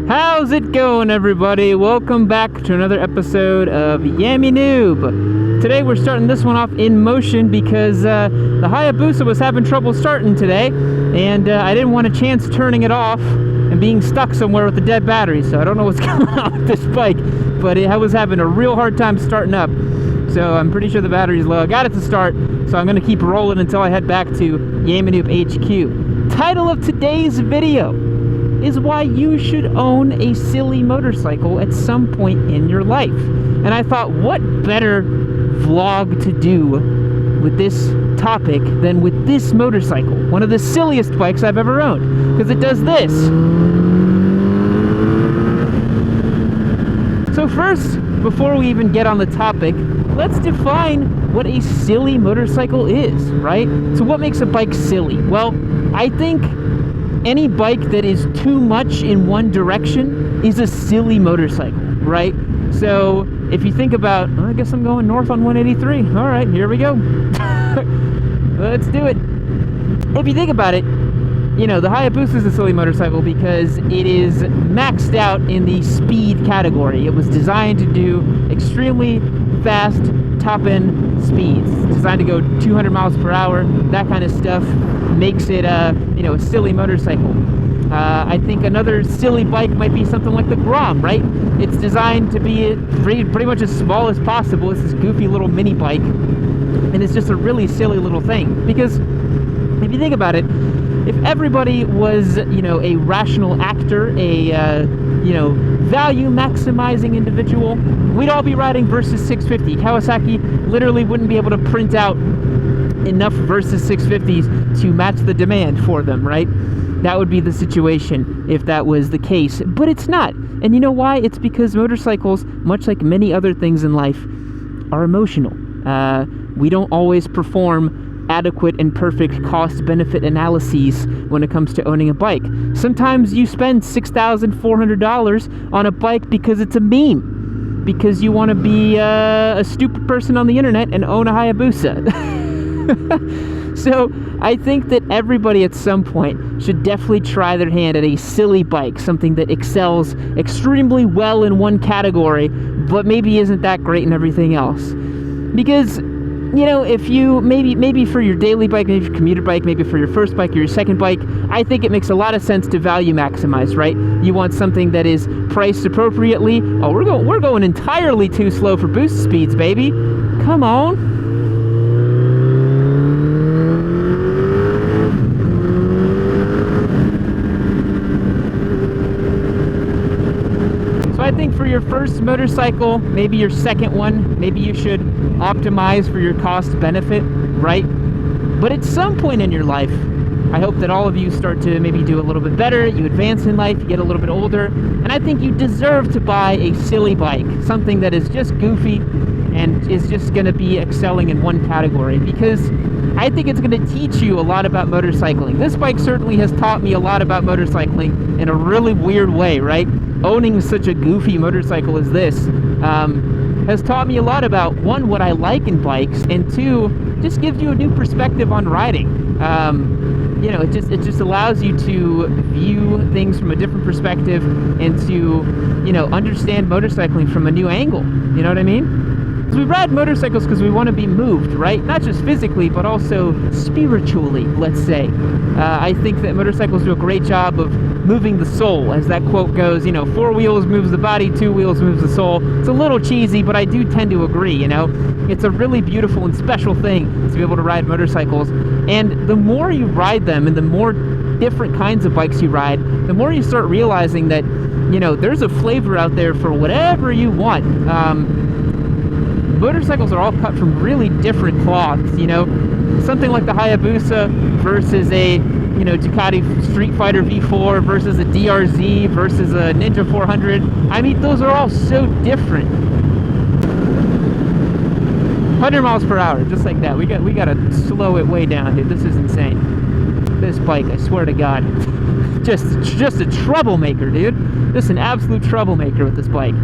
How's it going, everybody? Welcome back to another episode of Yammy Noob. Today we're starting this one off in motion because the Hayabusa was having trouble starting today, and I didn't want a chance turning it off and being stuck somewhere with a dead battery, so I don't know what's going on with this bike, but I was having a real hard time starting up. So I'm pretty sure the battery's low. I got it to start, so I'm going to keep rolling until I head back to Yammy Noob HQ. Title of today's video is why you should own a silly motorcycle at some point in your life. And I thought, what better vlog to do with this topic than with this motorcycle, one of the silliest bikes I've ever owned, because it does this. So first, before we even get on the topic, let's define what a silly motorcycle is, right? So what makes a bike silly? Well, I think any bike that is too much in one direction is a silly motorcycle, right? So if you think about, I guess I'm going north on 183. All right, here we go. Let's do it. If you think about it, you know, the Hayabusa is a silly motorcycle because it is maxed out in the speed category. It was designed to do extremely fast top-end speeds. It's designed to go 200 miles per hour. That kind of stuff makes it a silly motorcycle. I think another silly bike might be something like the Grom, right? It's designed to be pretty much as small as possible. It's this goofy little mini bike, and it's just a really silly little thing. Because if you think about it, if everybody was, a rational actor, a, value maximizing individual, we'd all be riding Versys 650. Kawasaki literally wouldn't be able to print out enough Versys 650s to match the demand for them, right? That would be the situation if that was the case, but it's not. And you know why? It's because motorcycles, much like many other things in life, are emotional. We don't always perform adequate and perfect cost-benefit analyses when it comes to owning a bike. Sometimes you spend $6,400 on a bike because it's a meme, because you want to be a stupid person on the internet and own a Hayabusa. So I think that everybody at some point should definitely try their hand at a silly bike, something that excels extremely well in one category, but maybe isn't that great in everything else. Because if you, maybe for your daily bike, maybe for your commuter bike, maybe for your first bike or your second bike, I think it makes a lot of sense to value maximize, right? You want something that is priced appropriately. Oh, we're going entirely too slow for boost speeds, baby. Come on. I think for your first motorcycle, maybe your second one, maybe you should optimize for your cost benefit, right? But at some point in your life, I hope that all of you start to maybe do a little bit better, you advance in life, you get a little bit older, and I think you deserve to buy a silly bike, something that is just goofy and is just going to be excelling in one category, because I think it's going to teach you a lot about motorcycling. This bike certainly has taught me a lot about motorcycling in a really weird way, right? Owning such a goofy motorcycle as this has taught me a lot about, one, what I like in bikes, and two, just gives you a new perspective on riding. It just allows you to view things from a different perspective and to, understand motorcycling from a new angle. You know what I mean? We ride motorcycles because we want to be moved, right? Not just physically, but also spiritually, let's say. I think that motorcycles do a great job of moving the soul, as that quote goes, 4 wheels moves the body, 2 wheels moves the soul. It's a little cheesy, but I do tend to agree, It's a really beautiful and special thing to be able to ride motorcycles. And the more you ride them and the more different kinds of bikes you ride, the more you start realizing that, there's a flavor out there for whatever you want. Motorcycles are all cut from really different cloths, something like the Hayabusa versus a, Ducati Street Fighter V4 versus a DRZ versus a Ninja 400. I mean, those are all so different. 100 miles per hour, just like that. We got to slow it way down, dude. This is insane. This bike, I swear to God, just a troublemaker, dude. Just an absolute troublemaker with this bike.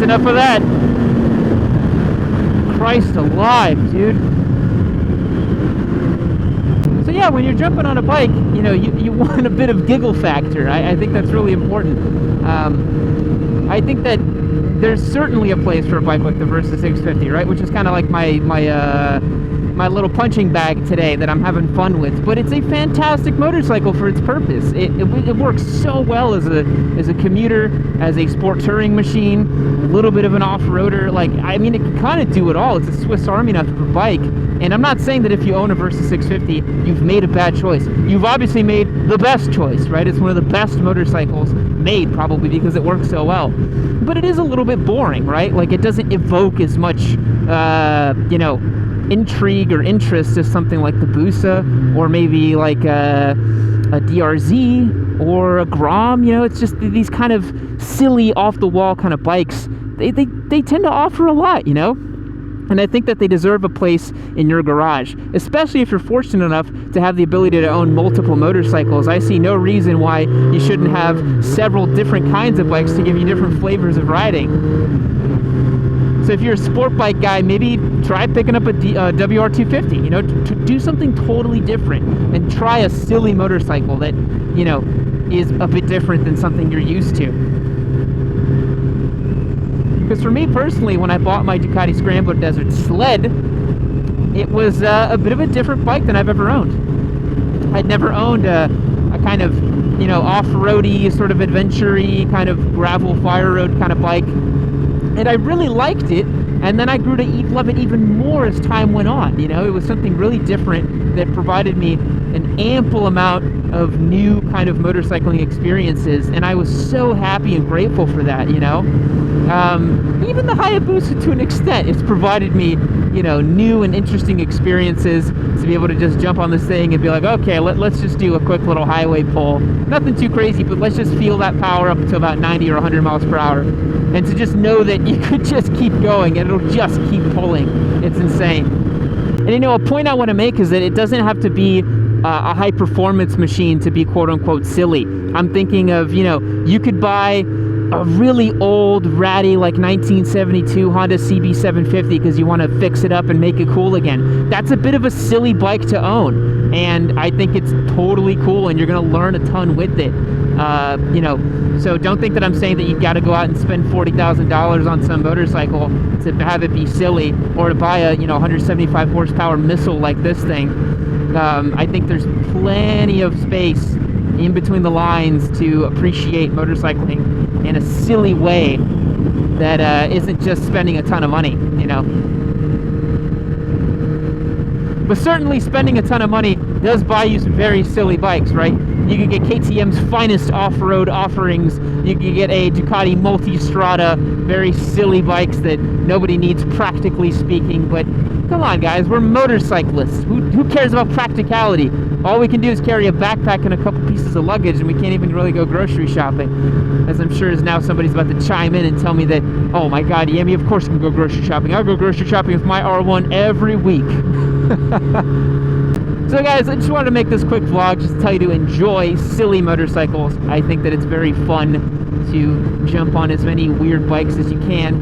enough of that. Christ alive, dude. So yeah, when you're jumping on a bike, you know, you want a bit of giggle factor. I think that's really important. I think that there's certainly a place for a bike like the Versa 650, right? Which is kind of like my little punching bag today that I'm having fun with. But it's a fantastic motorcycle for its purpose. It works so well as a commuter, as a sport touring machine, a little bit of an off-roader. Like, I mean, it can kind of do it all. It's a Swiss Army knife of a bike. And I'm not saying that if you own a Versa 650, you've made a bad choice. You've obviously made the best choice, right? It's one of the best motorcycles made, probably because it works so well. But it is a little bit boring, right? Like, it doesn't evoke as much, you know, intrigue or interest as something like the Busa, or maybe like a DRZ or a Grom. You know, it's just these kind of silly, off-the-wall kind of bikes. They tend to offer a lot, you know? And I think that they deserve a place in your garage, especially if you're fortunate enough to have the ability to own multiple motorcycles. I see no reason why you shouldn't have several different kinds of bikes to give you different flavors of riding. So if you're a sport bike guy, maybe try picking up a WR250, you know, to do something totally different and try a silly motorcycle that, you know, is a bit different than something you're used to. Because for me personally, when I bought my Ducati Scrambler Desert Sled, it was a bit of a different bike than I've ever owned. I'd never owned a kind of, you know, off-roady, sort of adventure-y, kind of gravel fire road kind of bike. And I really liked it, and then I grew to love it even more as time went on. You know, it was something really different that provided me an ample amount of new kind of motorcycling experiences, and I was so happy and grateful for that, you know. Even the Hayabusa, to an extent, it's provided me, you know, new and interesting experiences to be able to just jump on this thing and be like, okay, let's just do a quick little highway pull. Nothing too crazy, but let's just feel that power up to about 90 or 100 miles per hour. And to just know that you could just keep going and it'll just keep pulling. It's insane. And you know, a point I want to make is that it doesn't have to be a high performance machine to be quote unquote silly. I'm thinking of, you know, you could buy a really old, ratty, like 1972 Honda CB750 because you want to fix it up and make it cool again. That's a bit of a silly bike to own, and I think it's totally cool, and you're going to learn a ton with it. You know, so don't think that I'm saying that you've got to go out and spend $40,000 on some motorcycle to have it be silly, or to buy a, you know, 175 horsepower missile like this thing. I think there's plenty of space in between the lines to appreciate motorcycling in a silly way that isn't just spending a ton of money, you know. But certainly spending a ton of money does buy you some very silly bikes, right? You can get KTM's finest off-road offerings. You can get a Ducati Multistrada, very silly bikes that nobody needs, practically speaking. But come on, guys, we're motorcyclists. Who cares about practicality? All we can do is carry a backpack and a couple pieces of luggage, and we can't even really go grocery shopping. As I'm sure is now somebody's about to chime in and tell me that, oh my God, Yami, of course you can go grocery shopping. I'll go grocery shopping with my R1 every week. So guys, I just wanted to make this quick vlog just to tell you to enjoy silly motorcycles. I think that it's very fun to jump on as many weird bikes as you can.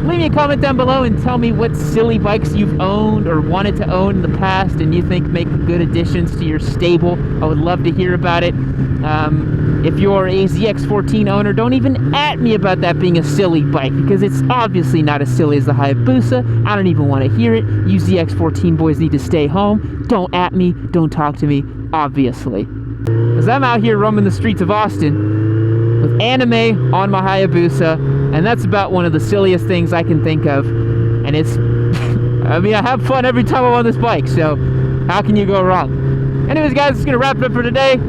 Leave me a comment down below and tell me what silly bikes you've owned or wanted to own in the past and you think make good additions to your stable. I would love to hear about it. If you're a ZX14 owner, don't even at me about that being a silly bike, because it's obviously not as silly as the Hayabusa. I don't even want to hear it. You ZX14 boys need to stay home. Don't at me, don't talk to me, obviously. Because I'm out here roaming the streets of Austin with anime on my Hayabusa, and that's about one of the silliest things I can think of. And it's, I mean, I have fun every time I'm on this bike, so how can you go wrong? Anyways, guys, it's going to wrap it up for today.